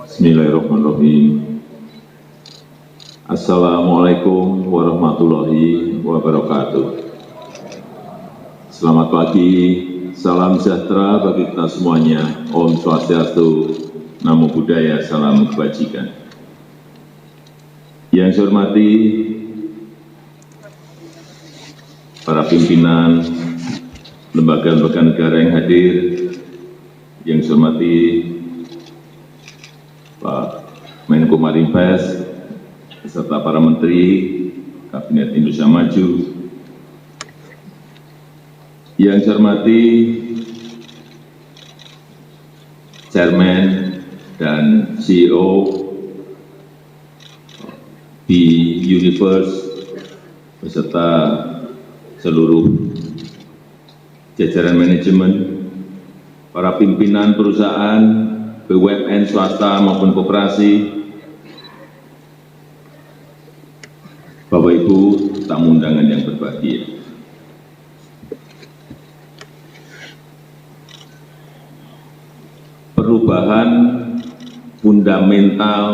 Bismillahirrahmanirrahim. Assalamualaikum warahmatullahi wabarakatuh. Selamat pagi, salam sejahtera bagi kita semuanya. Om Swastiastu, Namo Buddhaya, salam kebajikan. Yang saya hormati para pimpinan lembaga-lembaga negara yang hadir, yang saya hormati Pak Menko Marinvest, beserta para Menteri Kabinet Indonesia Maju, yang saya hormati Chairman dan CEO di Universe, beserta seluruh jajaran manajemen, para pimpinan perusahaan BUMN swasta maupun koperasi, Bapak Ibu tamu undangan yang berbahagia. Perubahan fundamental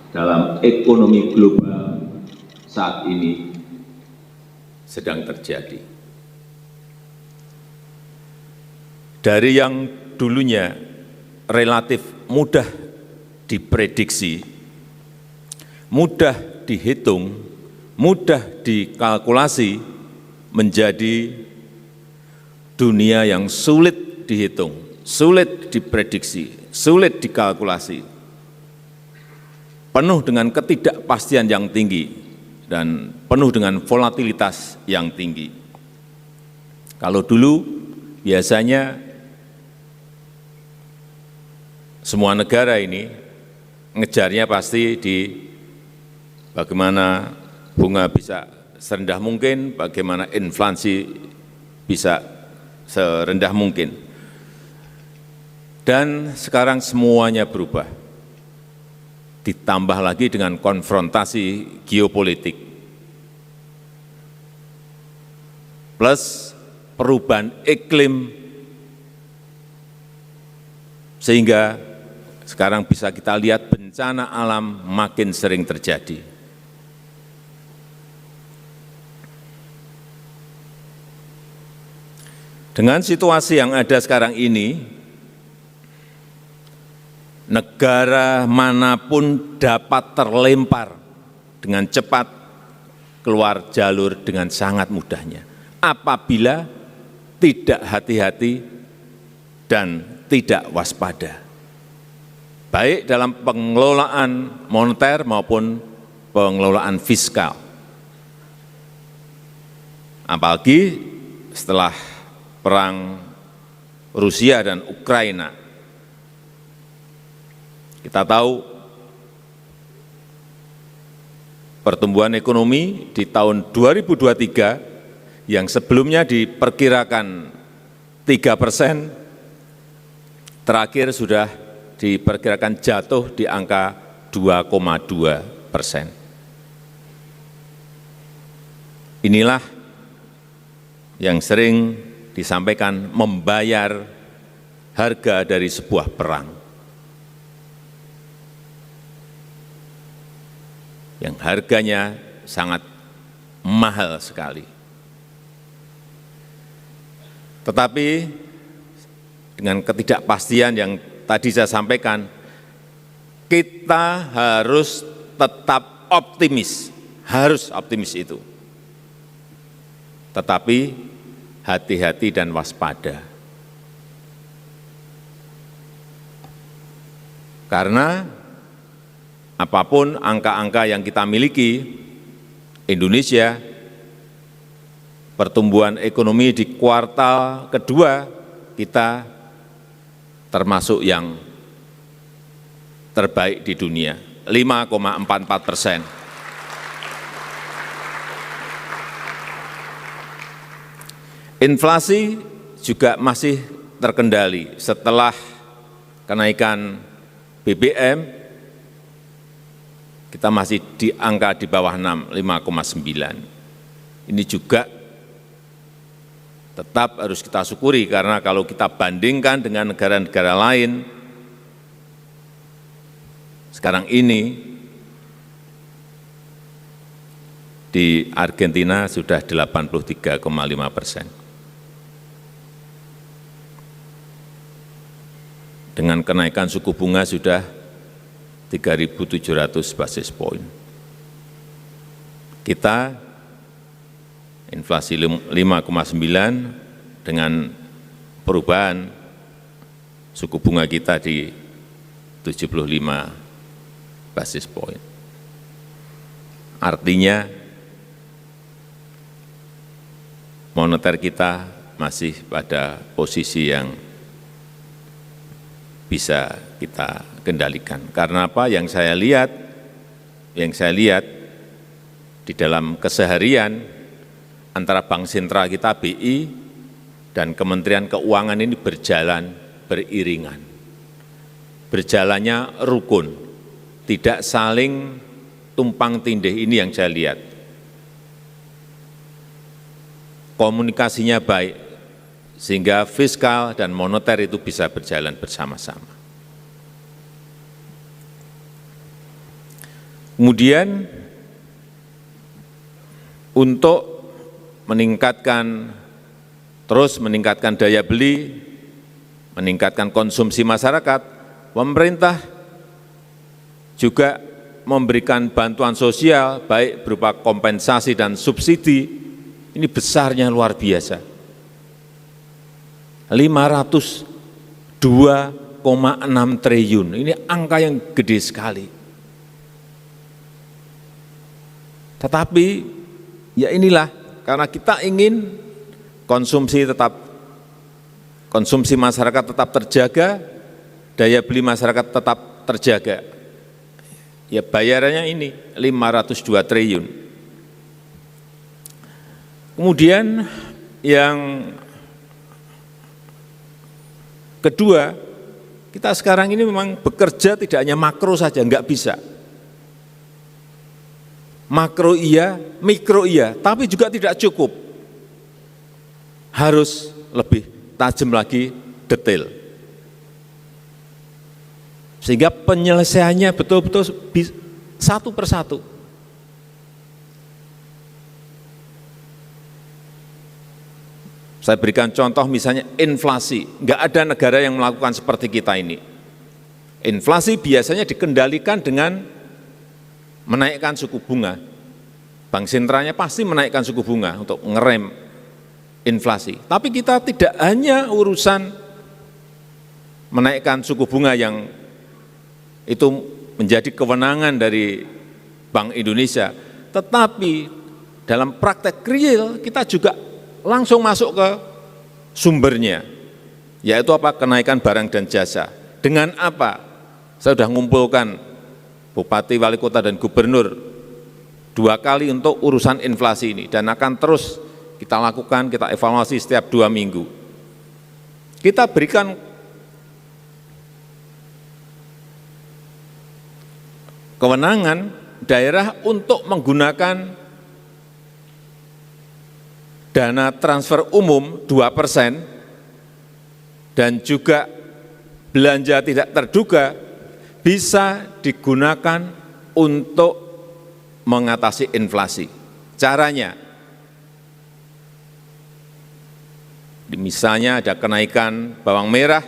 dalam ekonomi global saat ini sedang terjadi. Dari yang dulunya relatif mudah diprediksi, mudah dihitung, mudah dikalkulasi, menjadi dunia yang sulit dihitung, sulit diprediksi, sulit dikalkulasi, penuh dengan ketidakpastian yang tinggi dan penuh dengan volatilitas yang tinggi. Kalau dulu biasanya semua negara ini ngejarnya pasti di bagaimana bunga bisa serendah mungkin, bagaimana inflasi bisa serendah mungkin. Dan sekarang semuanya berubah. Ditambah lagi dengan konfrontasi geopolitik. Plus perubahan iklim, sehingga sekarang bisa kita lihat bencana alam makin sering terjadi. Dengan situasi yang ada sekarang ini, negara manapun dapat terlempar dengan cepat keluar jalur dengan sangat mudahnya, apabila tidak hati-hati dan tidak waspada, baik dalam pengelolaan moneter maupun pengelolaan fiskal. Apalagi setelah perang Rusia dan Ukraina, kita tahu pertumbuhan ekonomi di tahun 2023 yang sebelumnya diperkirakan 3%, terakhir sudah diperkirakan jatuh di angka 2,2%. Inilah yang sering disampaikan membayar harga dari sebuah perang, yang harganya sangat mahal sekali. Tetapi dengan ketidakpastian yang tadi saya sampaikan, kita harus tetap optimis, harus optimis itu. Tetapi hati-hati dan waspada. Karena apapun angka-angka yang kita miliki, Indonesia pertumbuhan ekonomi di kuartal kedua kita termasuk yang terbaik di dunia, 5,44%. Inflasi juga masih terkendali setelah kenaikan BBM, kita masih di angka di bawah 6, 5,9. Ini juga tetap harus kita syukuri, karena kalau kita bandingkan dengan negara-negara lain, Sekarang ini di Argentina sudah 83,5%. Dengan kenaikan suku bunga sudah 3.700 basis point. Kita inflasi 5,9 dengan perubahan suku bunga kita di 75 basis point. Artinya moneter kita masih pada posisi yang bisa kita kendalikan. Karena apa? Yang saya lihat di dalam keseharian antara Bank Sentral kita BI dan Kementerian Keuangan ini berjalan beriringan. Berjalannya rukun, tidak saling tumpang tindih, ini yang saya lihat. Komunikasinya baik, sehingga fiskal dan moneter itu bisa berjalan bersama-sama. Kemudian untuk terus meningkatkan daya beli, meningkatkan konsumsi masyarakat, pemerintah juga memberikan bantuan sosial, baik berupa kompensasi dan subsidi, ini besarnya luar biasa. 502,6 triliun, ini angka yang gede sekali. Tetapi ya inilah, karena kita ingin konsumsi masyarakat tetap terjaga, daya beli masyarakat tetap terjaga. Ya bayarannya ini 502 triliun. Kemudian yang kedua, kita sekarang ini memang bekerja tidak hanya makro saja, enggak bisa. Makro iya, mikro iya, tapi juga tidak cukup. Harus lebih tajam lagi, detail. Sehingga penyelesaiannya betul-betul satu persatu. Saya berikan contoh misalnya inflasi. Enggak ada negara yang melakukan seperti kita ini. Inflasi biasanya dikendalikan dengan menaikkan suku bunga. Bank sentralnya pasti menaikkan suku bunga untuk ngerem inflasi. Tapi kita tidak hanya urusan menaikkan suku bunga yang itu menjadi kewenangan dari Bank Indonesia, tetapi dalam praktek real kita juga langsung masuk ke sumbernya, yaitu apa? Kenaikan barang dan jasa. Dengan apa? Saya sudah mengumpulkan Bupati, Wali Kota, dan Gubernur 2 kali untuk urusan inflasi ini, dan akan terus kita lakukan, kita evaluasi setiap 2 minggu. Kita berikan kewenangan daerah untuk menggunakan dana transfer umum 2% dan juga belanja tidak terduga bisa digunakan untuk mengatasi inflasi. Caranya, misalnya ada kenaikan bawang merah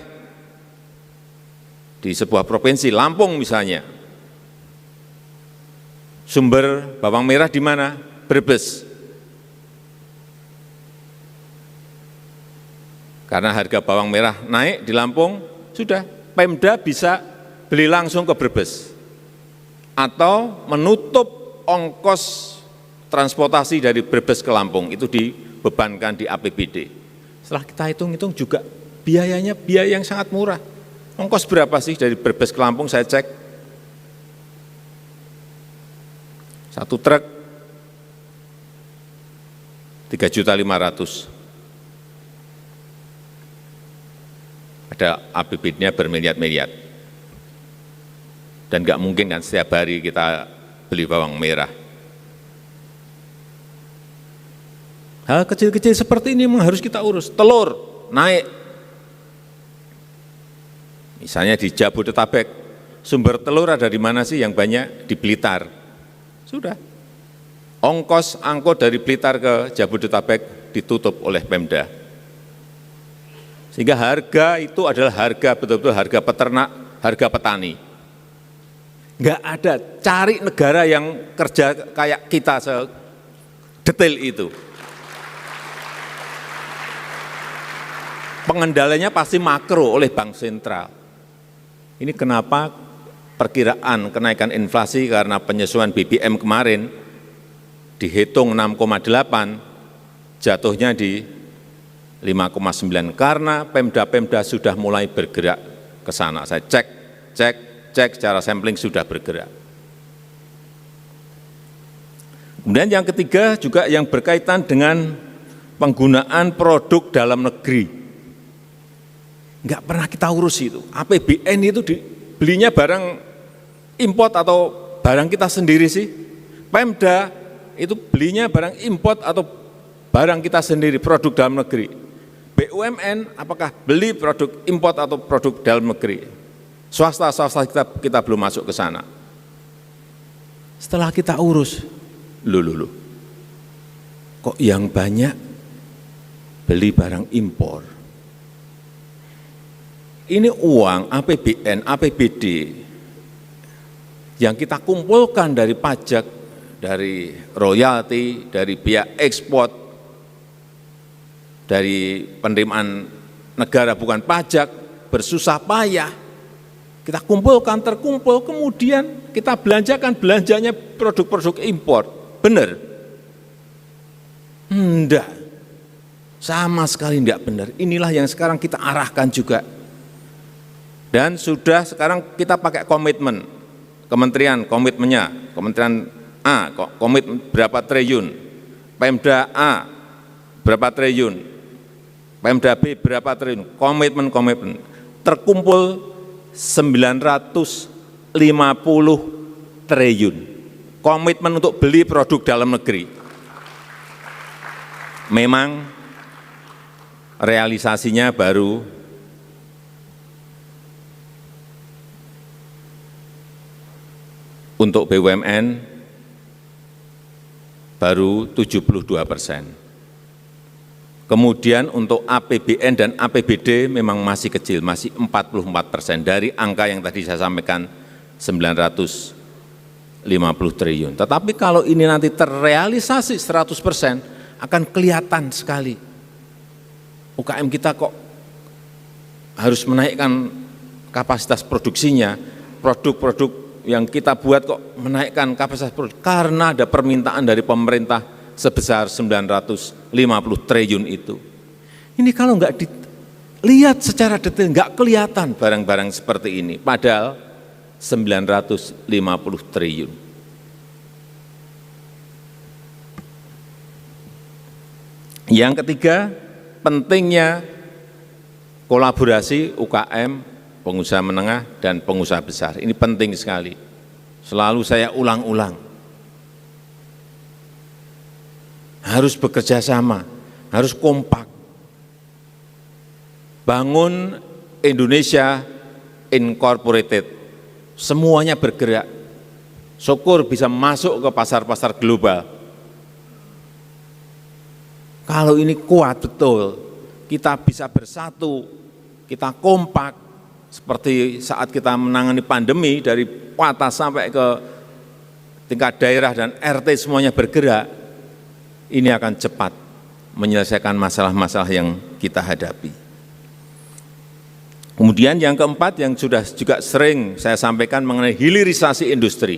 di sebuah provinsi, Lampung misalnya. Sumber bawang merah di mana? Brebes. Karena harga bawang merah naik di Lampung, sudah Pemda bisa beli langsung ke Brebes atau menutup ongkos transportasi dari Brebes ke Lampung, itu dibebankan di APBD. Setelah kita hitung-hitung juga biayanya biaya yang sangat murah. Ongkos berapa sih dari Brebes ke Lampung? Saya cek, 1 truk 3.500.000. Ada APBD-nya bermiliar-miliar. Dan nggak mungkin kan setiap hari kita beli bawang merah. Hal kecil-kecil seperti ini memang harus kita urus. Telur naik. Misalnya di Jabodetabek, Sumber telur ada di mana sih yang banyak? Di Blitar. Sudah. Ongkos angkut dari Blitar ke Jabodetabek ditutup oleh Pemda. Sehingga harga itu adalah harga betul-betul harga peternak, harga petani. Enggak ada, cari negara yang kerja kayak kita sedetail itu. Pengendaliannya pasti makro oleh Bank Sentral. Ini kenapa perkiraan kenaikan inflasi karena penyesuaian BBM kemarin dihitung 6,8, jatuhnya di 5,9 karena Pemda-Pemda sudah mulai bergerak ke sana. Saya cek secara sampling sudah bergerak. Kemudian yang ketiga juga yang berkaitan dengan penggunaan produk dalam negeri. Enggak pernah kita urus itu. APBN itu belinya barang import atau barang kita sendiri sih? Pemda itu belinya barang import atau barang kita sendiri, produk dalam negeri. BUMN apakah beli produk import atau produk dalam negeri? Swasta kita belum masuk ke sana. Setelah kita urus, kok yang banyak beli barang impor? Ini uang APBN, APBD yang kita kumpulkan dari pajak, dari royalti, dari biaya ekspor, dari penerimaan negara bukan pajak, bersusah payah, kita kumpulkan, terkumpul, kemudian kita belanjanya produk-produk impor. Benar? Enggak, sama sekali enggak benar. Inilah yang sekarang kita arahkan juga. Dan sudah sekarang kita pakai komitmen, kementerian komitmennya, kementerian A, komit berapa triliun, Pemda A berapa triliun, Pemda B berapa triliun, komitmen, terkumpul 950 triliun, komitmen untuk beli produk dalam negeri. Memang realisasinya baru untuk BUMN baru 72%. Kemudian untuk APBN dan APBD memang masih kecil, masih 44% dari angka yang tadi saya sampaikan 950 triliun. Tetapi kalau ini nanti terrealisasi 100% akan kelihatan sekali UKM kita kok harus menaikkan kapasitas produksinya, produk-produk yang kita buat kok menaikkan kapasitas produksi karena ada permintaan dari pemerintah sebesar 950 triliun itu. Ini kalau nggak dilihat secara detail nggak kelihatan barang-barang seperti ini, padahal 950 triliun. Yang ketiga, pentingnya kolaborasi UKM, pengusaha menengah dan pengusaha besar. Ini penting sekali. Selalu saya ulang-ulang. Harus bekerja sama, harus kompak. Bangun Indonesia Incorporated. Semuanya bergerak. Syukur bisa masuk ke pasar-pasar global. Kalau ini kuat betul, kita bisa bersatu, kita kompak, seperti saat kita menangani pandemi dari atas sampai ke tingkat daerah dan RT semuanya bergerak, ini akan cepat menyelesaikan masalah-masalah yang kita hadapi. Kemudian yang keempat yang sudah juga sering saya sampaikan mengenai hilirisasi industri.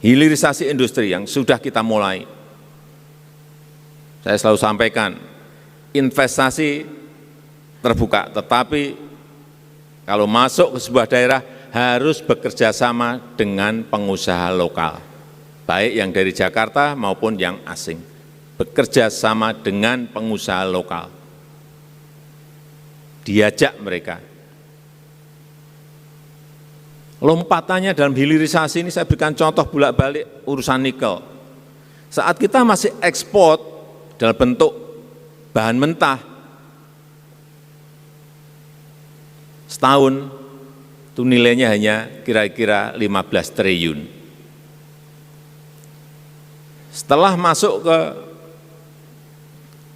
Hilirisasi industri yang sudah kita mulai. Saya selalu sampaikan, investasi terbuka, tetapi kalau masuk ke sebuah daerah harus bekerja sama dengan pengusaha lokal, baik yang dari Jakarta maupun yang asing. Bekerja sama dengan pengusaha lokal, diajak mereka. Lompatannya dalam hilirisasi ini saya berikan contoh bolak-balik urusan nikel. Saat kita masih ekspor dalam bentuk bahan mentah, setahun itu nilainya hanya kira-kira 15 triliun. Setelah masuk ke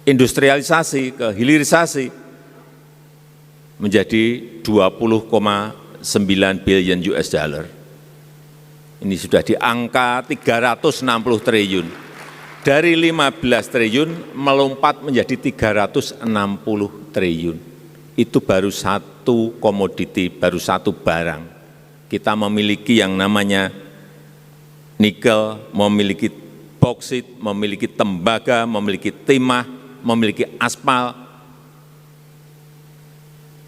industrialisasi, ke hilirisasi, menjadi 20,9 billion US dollar. Ini sudah di angka 360 triliun. Dari 15 triliun melompat menjadi 360 triliun. Itu baru satu komoditi, baru satu barang. Kita memiliki yang namanya nikel, memiliki boksit, memiliki tembaga, memiliki timah, memiliki aspal.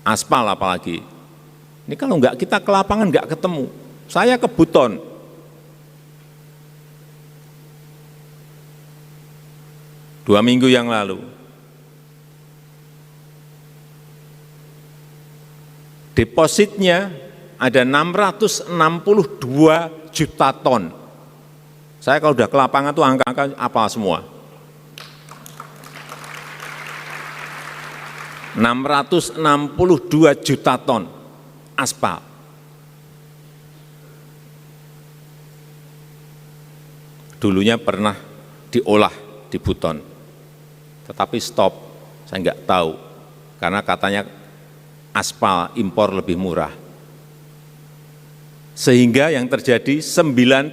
Aspal apalagi. Ini kalau enggak kita ke lapangan enggak ketemu. Saya ke Buton. Dua minggu yang lalu, depositnya ada 662 juta ton. Saya kalau udah ke lapangan tuh angka-angka apa semua. 662 juta ton aspal. Dulunya pernah diolah di Buton. Tetapi stop, saya enggak tahu, karena katanya aspal impor lebih murah. Sehingga yang terjadi 95%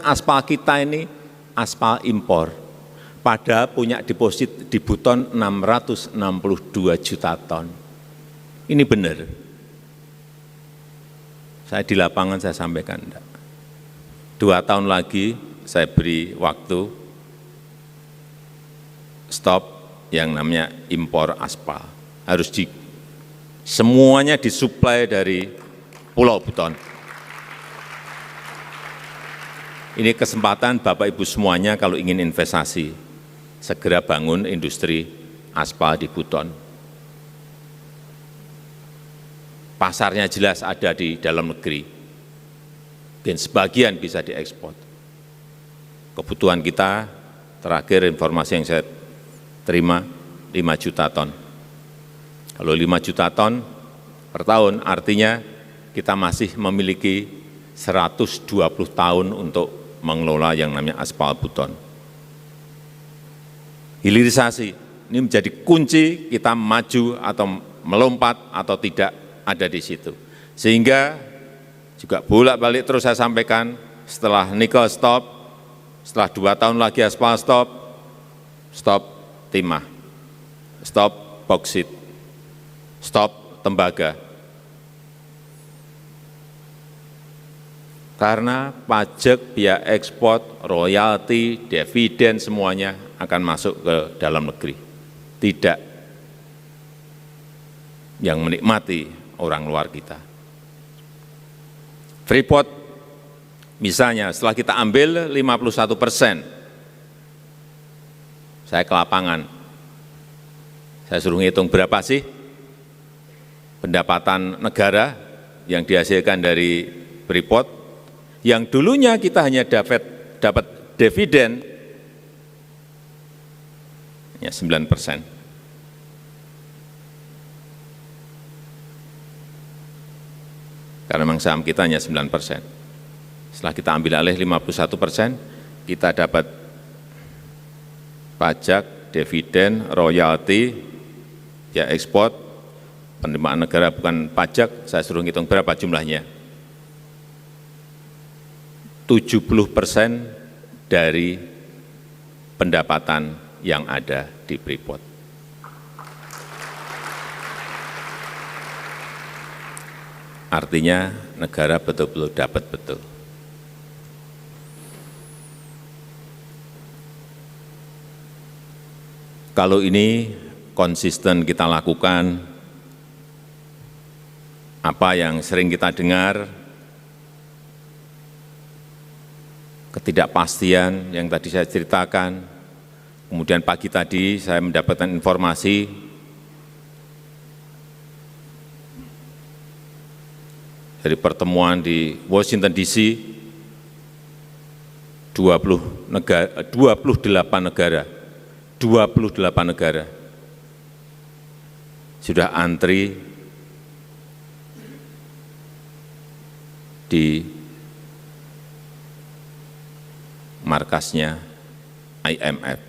aspal kita ini aspal impor. Padahal punya deposit di Buton 662 juta ton. Ini benar. Saya di lapangan saya sampaikan, enggak. 2 tahun lagi saya beri waktu, stop yang namanya impor aspal. Harus semuanya disuplai dari Pulau Buton. Ini kesempatan Bapak Ibu semuanya kalau ingin investasi, segera bangun industri aspal di Buton. Pasarnya jelas ada di dalam negeri, dan sebagian bisa diekspor. Kebutuhan kita, terakhir informasi yang saya terima 5 juta ton. Kalau 5 juta ton per tahun artinya kita masih memiliki 120 tahun untuk mengelola yang namanya aspal Buton. Hilirisasi ini menjadi kunci kita maju atau melompat atau tidak ada di situ. Sehingga juga bolak-balik terus saya sampaikan, setelah nikel stop, setelah 2 tahun lagi aspal stop, stop timah, stop boksit, stop tembaga. Karena pajak, biaya ekspor, royalti, dividen semuanya akan masuk ke dalam negeri. Tidak yang menikmati orang luar kita. Freeport misalnya setelah kita ambil 51%, saya ke lapangan, saya suruh ngitung berapa sih pendapatan negara yang dihasilkan dari Freeport, yang dulunya kita hanya dapat dividen ya 9%. Karena memang saham kita hanya 9%. Setelah kita ambil alih 51%, kita dapat pajak, dividen, royalti, ya ekspor, penerimaan negara bukan pajak, saya suruh ngitung berapa jumlahnya. 70% dari pendapatan yang ada di Freeport. Artinya negara betul-betul dapat betul. Kalau ini konsisten kita lakukan, apa yang sering kita dengar, ketidakpastian yang tadi saya ceritakan, kemudian pagi tadi saya mendapatkan informasi dari pertemuan di Washington DC, 28 negara sudah antri di markasnya IMF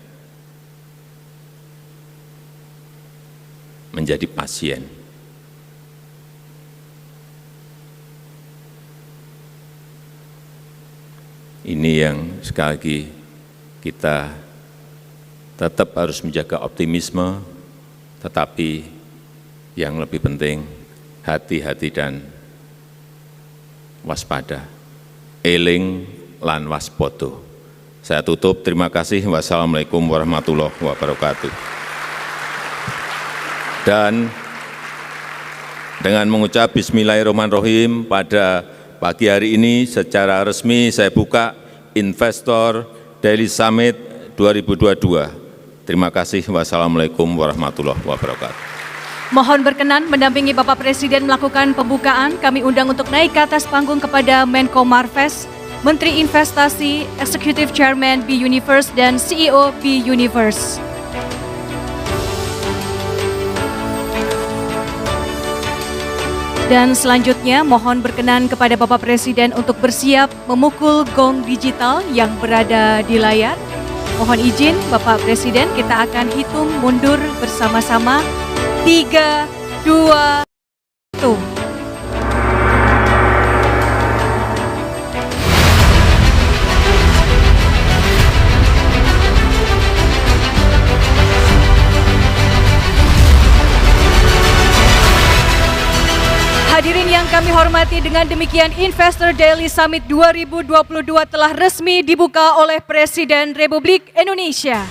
menjadi pasien. Ini yang sekali lagi kita tetap harus menjaga optimisme, tetapi yang lebih penting hati-hati dan waspada, eling lan waspada. Saya tutup, terima kasih. Wassalamualaikum warahmatullahi wabarakatuh. Dan dengan mengucap bismillahirrahmanirrahim, pada pagi hari ini secara resmi saya buka Investor Daily Summit 2022. Terima kasih. Wassalamualaikum warahmatullahi wabarakatuh. Mohon berkenan mendampingi Bapak Presiden melakukan pembukaan. Kami undang untuk naik ke atas panggung kepada Menko Marves, Menteri Investasi, Executive Chairman B Universe, dan CEO B Universe. Dan selanjutnya mohon berkenan kepada Bapak Presiden untuk bersiap memukul gong digital yang berada di layar. Mohon izin Bapak Presiden, kita akan hitung mundur bersama-sama. 3, 2, 1. Hadirin yang kami hormati, dengan demikian Investor Daily Summit 2022 telah resmi dibuka oleh Presiden Republik Indonesia.